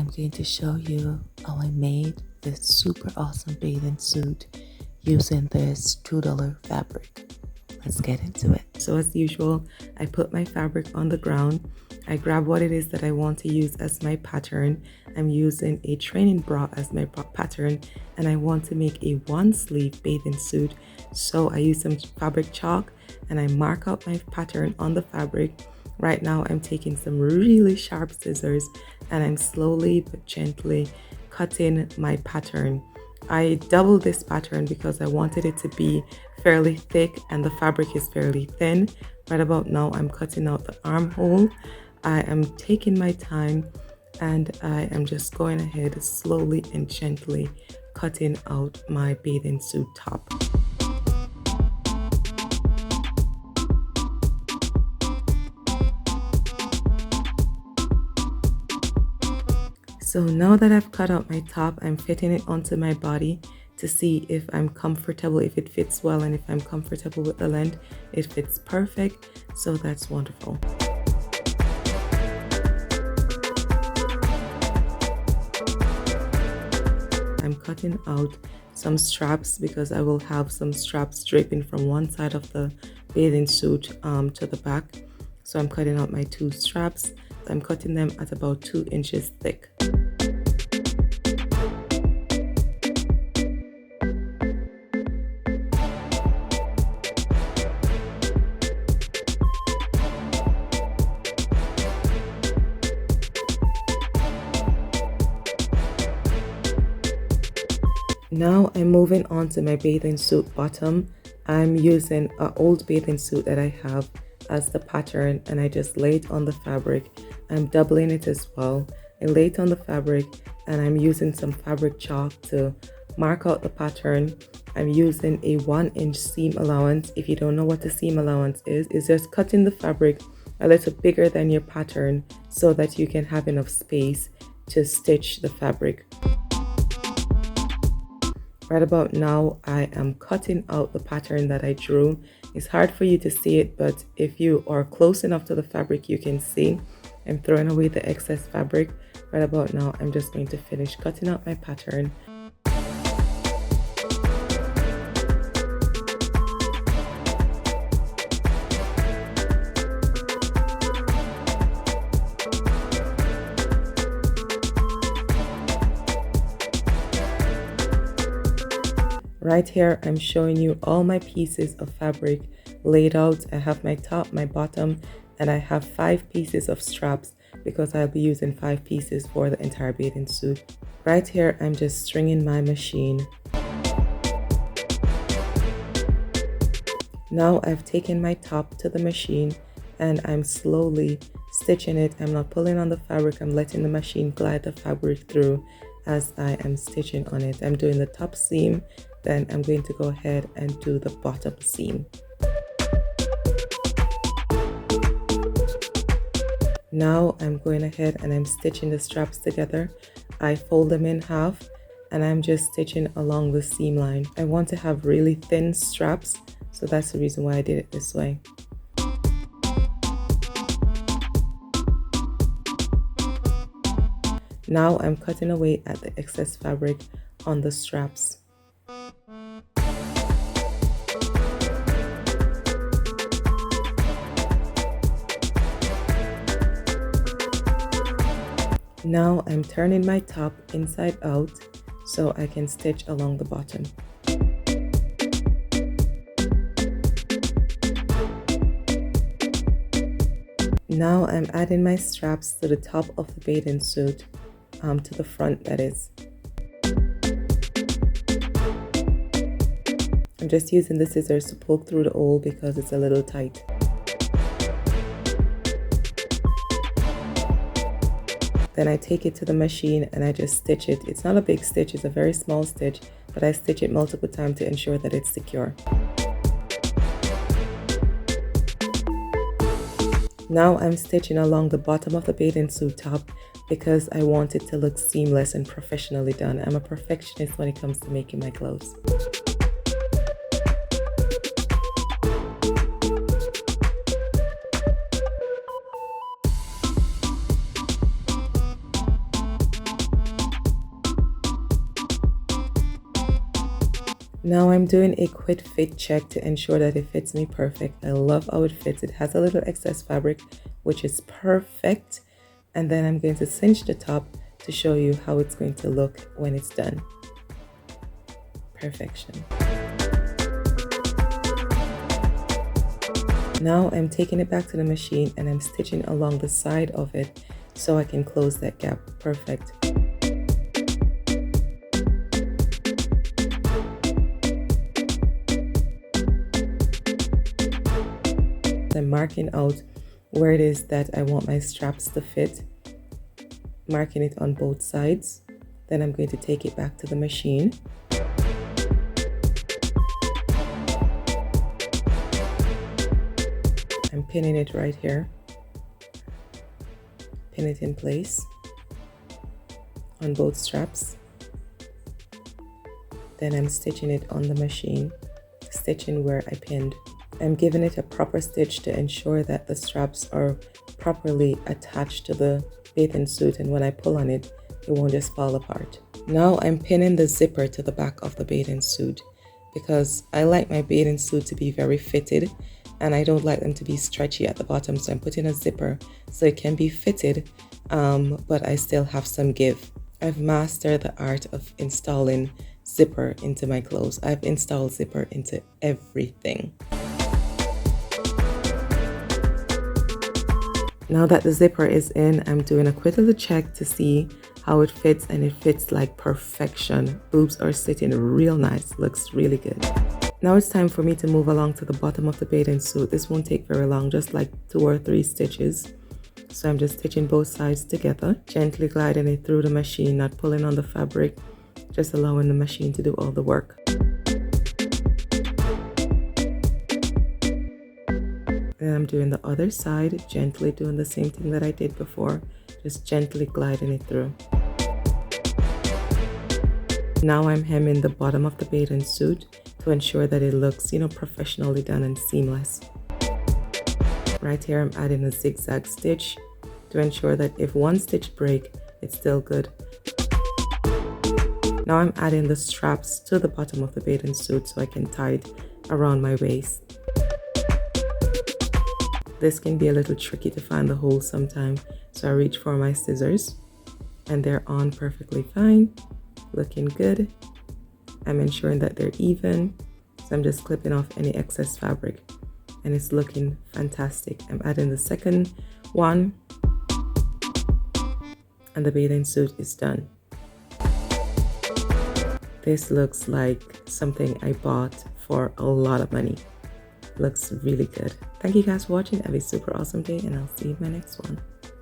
I'm going to show you how I made this super awesome bathing suit using this $2 fabric. Let's get into it. So as usual, I put my fabric on the ground. I grab what it is that I want to use as my pattern. I'm using a training bra as my pattern, and I want to make a one sleeve bathing suit. So I use some fabric chalk and I mark out my pattern on the fabric. Right now I'm taking some really sharp scissors and I'm slowly but gently cutting my pattern. I doubled this pattern because I wanted it to be fairly thick and the fabric is fairly thin. Right about now I'm cutting out the armhole. I am taking my time and I am just going ahead slowly and gently cutting out my bathing suit top. So now that I've cut out my top, I'm fitting it onto my body to see if I'm comfortable, if it fits well, and if I'm comfortable with the length. It fits perfect, so that's wonderful. I'm cutting out some straps because I will have some straps draping from one side of the bathing suit to the back. So I'm cutting out my two straps. I'm cutting them at about 2 inches thick. Now I'm moving on to my bathing suit bottom. I'm using an old bathing suit that I have as the pattern, and I just lay it on the fabric. I'm doubling it as well. I lay it on the fabric and I'm using some fabric chalk to mark out the pattern. I'm using a 1-inch seam allowance. If you don't know what the seam allowance is, it's just cutting the fabric a little bigger than your pattern so that you can have enough space to stitch the fabric. Right about now, I am cutting out the pattern that I drew. It's hard for you to see it, but if you are close enough to the fabric, you can see. I'm throwing away the excess fabric. Right about now, I'm just going to finish cutting out my pattern. Right here, I'm showing you all my pieces of fabric laid out. I have my top, my bottom, and I have 5 pieces of straps because I'll be using 5 pieces for the entire bathing suit. Right here, I'm just stringing my machine. Now I've taken my top to the machine and I'm slowly stitching it. I'm not pulling on the fabric, I'm letting the machine glide the fabric through as I am stitching on it. I'm doing the top seam, then I'm going to go ahead and do the bottom seam. Now I'm going ahead and I'm stitching the straps together. I fold them in half and I'm just stitching along the seam line. I want to have really thin straps, so that's the reason why I did it this way. Now I'm cutting away at the excess fabric on the straps. Now I'm turning my top inside out so I can stitch along the bottom. Now I'm adding my straps to the top of the bathing suit, to the front that is. I'm just using the scissors to poke through the hole because it's a little tight. Then I take it to the machine and I just stitch it. It's not a big stitch, it's a very small stitch, but I stitch it multiple times to ensure that it's secure. Now I'm stitching along the bottom of the bathing suit top because I want it to look seamless and professionally done. I'm a perfectionist when it comes to making my clothes. Now I'm doing a quick fit check to ensure that it fits me perfect. I love how it fits. It has a little excess fabric, which is perfect. And then I'm going to cinch the top to show you how it's going to look when it's done. Perfection. Now I'm taking it back to the machine and I'm stitching along the side of it so I can close that gap. Perfect. I'm marking out where it is that I want my straps to fit, marking it on both sides. Then I'm going to take it back to the machine. I'm pinning it right here. Pin it in place on both straps. Then I'm stitching it on the machine, stitching where I pinned. I'm giving it a proper stitch to ensure that the straps are properly attached to the bathing suit, and when I pull on it, it won't just fall apart. Now I'm pinning the zipper to the back of the bathing suit because I like my bathing suit to be very fitted and I don't like them to be stretchy at the bottom, so I'm putting a zipper so it can be fitted, but I still have some give. I've mastered the art of installing zipper into my clothes. I've installed zipper into everything. Now that the zipper is in, I'm doing a quick little check to see how it fits, and it fits like perfection. Boobs are sitting real nice, looks really good. Now it's time for me to move along to the bottom of the bathing suit. This won't take very long, just like 2 or 3 stitches. So I'm just stitching both sides together, gently gliding it through the machine, not pulling on the fabric, just allowing the machine to do all the work. And I'm doing the other side, gently doing the same thing that I did before, just gently gliding it through. Now I'm hemming the bottom of the bathing suit to ensure that it looks, professionally done and seamless. Right here I'm adding a zigzag stitch to ensure that if one stitch breaks, it's still good. Now I'm adding the straps to the bottom of the bathing suit so I can tie it around my waist. This can be a little tricky to find the hole sometimes, so I reach for my scissors and they're on perfectly fine, looking good. I'm ensuring that they're even, so I'm just clipping off any excess fabric and it's looking fantastic. I'm adding the second one and the bathing suit is done. This looks like something I bought for a lot of money. Looks really good. Thank you guys for watching. Have a super awesome day and I'll see you in my next one.